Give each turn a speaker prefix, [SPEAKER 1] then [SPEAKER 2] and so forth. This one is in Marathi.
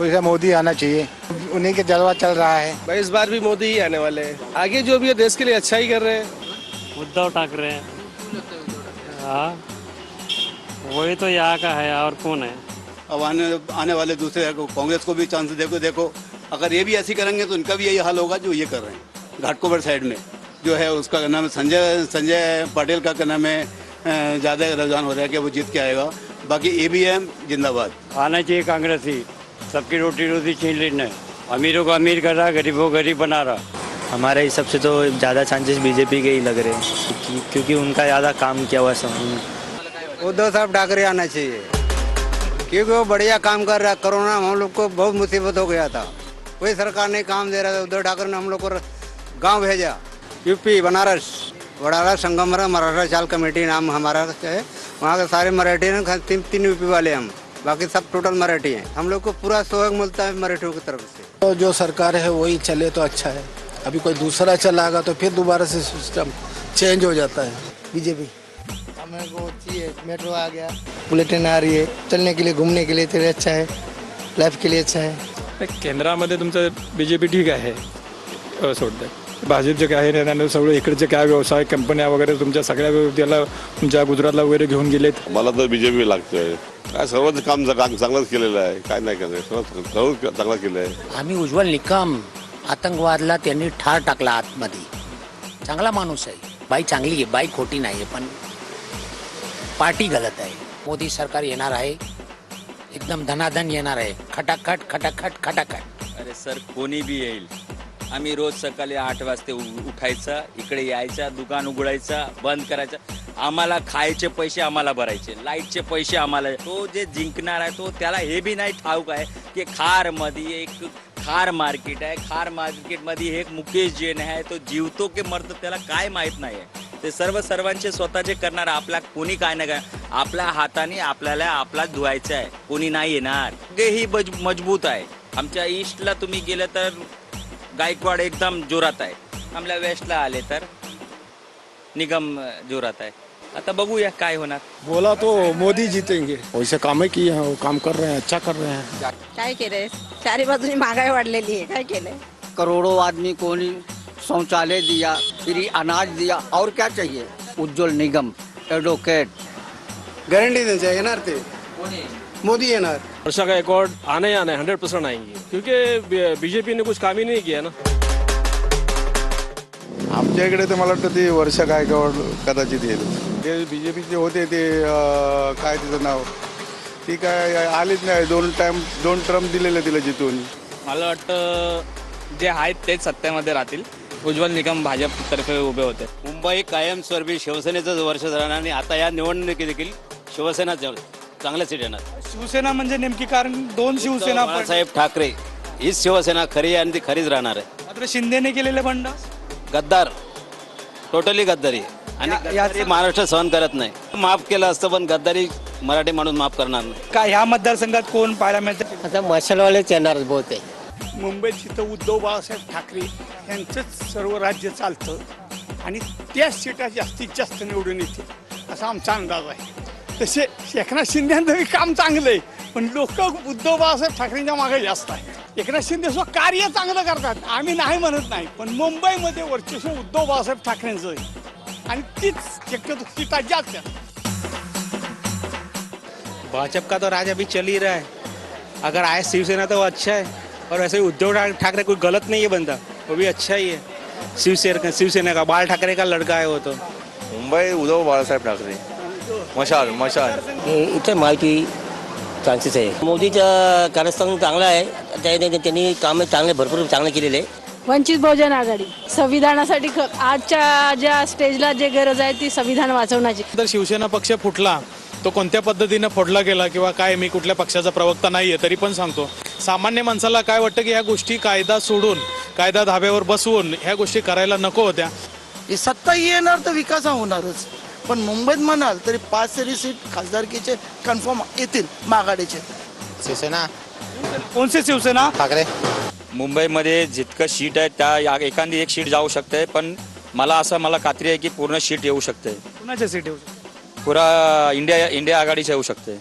[SPEAKER 1] वैसे मोदी आना चाहिए, उन्हीं के जलवा चल रहा है।
[SPEAKER 2] भाई इस बार भी मोदी ही आने वाले हैं। आगे जो भी है देश के लिए अच्छा ही कर रहे हैं।
[SPEAKER 3] उद्धव ठाकरे। हाँ, वही तो यहाँ का है, और कौन है?
[SPEAKER 4] अब आने वाले दूसरे कांग्रेस को भी चांस देखो अगर ये भी ऐसी करेंगे तो इनका भी यही हाल होगा जो ये कर रहे हैं। घाटकोपर साइड में जो है उसका क्या नाम है, संजय पटेल का क्या नाम है, ज़्यादा रुझान हो रहा है कि वो जीत के आएगा। बाकी ABM जिंदाबाद।
[SPEAKER 5] आना चाहिए कांग्रेस ही, सबकी रोटी रोटी छीन लेना है, अमीरों को अमीर कर रहा है, गरीबों को गरीब बना रहा।
[SPEAKER 6] हमारे हिसाब से तो ज़्यादा चांसेस बीजेपी के ही लग रहे हैं, क्योंकि उनका ज़्यादा काम किया हुआ है।
[SPEAKER 7] उद्धव साहब ठाकरे आना चाहिए, क्योंकि वो बढ़िया काम कर रहा है। कोरोना हम लोग को बहुत मुसीबत हो गया था, कोई सरकार नहीं काम दे रहा था। उद्धव ठाकरे ने हम लोग को गांव भेजा। यूपी बनारस वडाला संगमरा मराठा चाल कमेटी नाम हमारा है। वहाँ के सारे मराठी हैं, तीन यूपी वाले हम, बाकी सब टोटल मराठी हैं। हम लोग को पूरा सहयोग मिलता है मराठियों की तरफ से।
[SPEAKER 1] तो जो सरकार है वही चले तो अच्छा है। अभी कोई दूसरा चलागा तो फिर दोबारा से सिस्टम चेंज हो जाता है। बीजेपी
[SPEAKER 8] हमें को चाहिए, मेट्रो आ गया, बुलेटिन आ रही है, चलने के लिए घूमने के लिए तो अच्छा है, लाइफ के लिए अच्छा है।
[SPEAKER 9] केंद्रामध्ये तुमचं BJP ठीक आहे, सोडतं भाजपचे काय आहे, सगळं इकडचे काय व्यवसाय कंपन्या वगैरे तुमच्या सगळ्या त्याला तुमच्या गुजरातला वगैरे घेऊन गेलेत।
[SPEAKER 10] मला तर BJP लागतोय, काय सर्वच काम चांगलंच केलेलं आहे, काय नाही केलं, सर्व चांगलं केलं आहे।
[SPEAKER 11] आम्ही उज्ज्वल निकम आतंकवादला त्यांनी ठार टाकला आतमध्ये, चांगला माणूस आहे, बाई चांगली आहे, बाई खोटी नाही आहे, पण पार्टी गलत आहे। मोदी सरकार येणार आहे, एकदम धनाधन येणार आहे, खटाखट खटाखट खटाखट।
[SPEAKER 12] अरे सर कोणी बी येईल, आम्ही रोज सकाळी 8 वाजता उठायचं, इकडे यायचं, दुकान उघडायचं, बंद करायचं, आम्हाला खायचे पैसे आम्हाला भरायचे, लाईटचे पैसे आम्हाला। तो जे जिंकणार आहे तो त्याला हे बी नाही ठाऊक आहे की खारमध्ये एक खार मार्केट आहे, खार मार्केटमध्ये एक मुकेश जैन आहे, तो जीवतो की मरतो त्याला काय माहीत नाही आहे। ते सर्वांचे स्वतःचे करणार, आपला कोणी काय नाही काय, आपल्या हाताने आपल्याला आपला धुवायचा आहे, कोणी नाही येणार। ही मजबूत आहे। आमच्या ईस्टला तुम्ही गेलं तर गायकवाड एकदम जोरात आहे, आमल्या वेस्टला आले तर निगम जोरात आहे। आता बघूया काय होणार।
[SPEAKER 1] बोला तो मोदी जीतेंगे, वैसे काम किए हैं, वो काम कर रहे हैं, अच्छा कर रहे हैं।
[SPEAKER 13] काय केलंय, चारी बाजूनी महागाई वाढलेली आहे, काय केलंय?
[SPEAKER 7] करोड़ों आदमी को शौचालय दिया, फ्री अनाज दिया, और क्या चाहिए? उज्ज्वल निगम एडवोकेट गारंटी देना चाहिए ना, मोदी येणार।
[SPEAKER 2] वर्षा गायकवाड आने ही आने 100% आएंगे, क्योंकि BJP ने कुछ काम ही नहीं किया ना।
[SPEAKER 1] आमच्या इकडे तर मला वाटतं ते वर्षा गायकवाड कदाचित येईल। ते BJPचे होते ते काय तिचं नाव, ती काय आलीच नाही, 2 टर्म दिलेले तिला जितून।
[SPEAKER 3] मला वाटतं जे आहेत तेच सत्तेमध्ये राहतील। उज्ज्वल निकम भाजपतर्फे उभे होते।
[SPEAKER 4] मुंबई कायमस्वरूपी शिवसेनेचंच वर्ष राहणार आणि आता या निवडणुकीत देखील शिवसेना चांगल्या सीट येणार।
[SPEAKER 3] शिवसेना म्हणजे नेमकी, कारण 2 शिवसेना
[SPEAKER 4] बाळासाहेब ठाकरे हीच शिवसेना खरी आहे आणि ती खरीच राहणार आहे।
[SPEAKER 3] मात्र शिंदेने केलेले बंड
[SPEAKER 4] गद्दार, टोटली गद्दारी, आणि गद्दारी महाराष्ट्र सहन करत नाही। माफ केलं असतं पण गद्दारी मराठी माणूस माफ करणार नाही।
[SPEAKER 3] काय ह्या मतदारसंघात कोण पाहायला मिळतं?
[SPEAKER 7] आता मशालवालेच येणार बहुत आहे।
[SPEAKER 1] मुंबईत तिथं उद्धव बाळासाहेब ठाकरे यांचंच सर्व राज्य चालतं आणि त्याच सीटा जास्तीत जास्त निवडून येतील असा आमचा अंदाज आहे। तसे एकनाथ शिंदेचं काम चांगलं आहे, पण लोक उद्धव बाळासाहेब ठाकरेंच्या मागे जास्त आहे। एकनाथ शिंदे कार्य चांगलं करतात, आम्ही नाही म्हणत नाही, पण मुंबईमध्ये वर्चस्व उद्धव बाळासाहेब ठाकरेंचं आहे आणि तीच शक्यतो सीटा जास्त आहे।
[SPEAKER 3] भाजपा का तो राज अभी चल ही रहा है, अगर आए शिवसेना तो अच्छा है, और वैसे ही उद्धव ठाकरे कोई गलत नहीं है बंदा, वो भी अच्छा ही है। शिवसेना का बाल ठाकरे का लड़का है वो तो।
[SPEAKER 10] मुंबई उद्धव बाळासाहेब ठाकरे, मशाल
[SPEAKER 11] इथे माहिती चान्सेस आहे। मोदीचं कारस्थान चांगलं आहे, त्यांनी कामे भरपूर चांगले केलेले।
[SPEAKER 13] वंचित बहुजन आघाडी संविधानासाठी आजच्या ज्या स्टेजला जे गरज आहे ती संविधान वाचवण्याची।
[SPEAKER 9] तर शिवसेना पक्ष फुटला तो कोणत्या पद्धतीने फोडला गेला किंवा काय, मी कुठल्या पक्षाचा प्रवक्ता नाहीये, तरी पण सांगतो सामान्य माणसाला काय वाटतं की ह्या गोष्टी कायदा सोडून, कायदा धाब्यावर बसवून ह्या गोष्टी करायला नको होत्या।
[SPEAKER 8] ही सत्ता येणार तर विकास होणारच, पण मुंबईत म्हणाल तरी 5 तरी सीट खासदारकीचे कन्फर्म येतील माघाडीचे।
[SPEAKER 1] शिवसेना,
[SPEAKER 3] कोणती शिवसेना?
[SPEAKER 1] ठाकरे।
[SPEAKER 12] मुंबईमध्ये जितकं सीट आहे त्या एखादी एक सीट जाऊ शकते, पण मला खात्री आहे की पूर्ण सीट येऊ शकते।
[SPEAKER 3] कुणाच्या सीट येऊ शकते?
[SPEAKER 12] पुरा इंडिया आघाडीच्या येऊ शकते।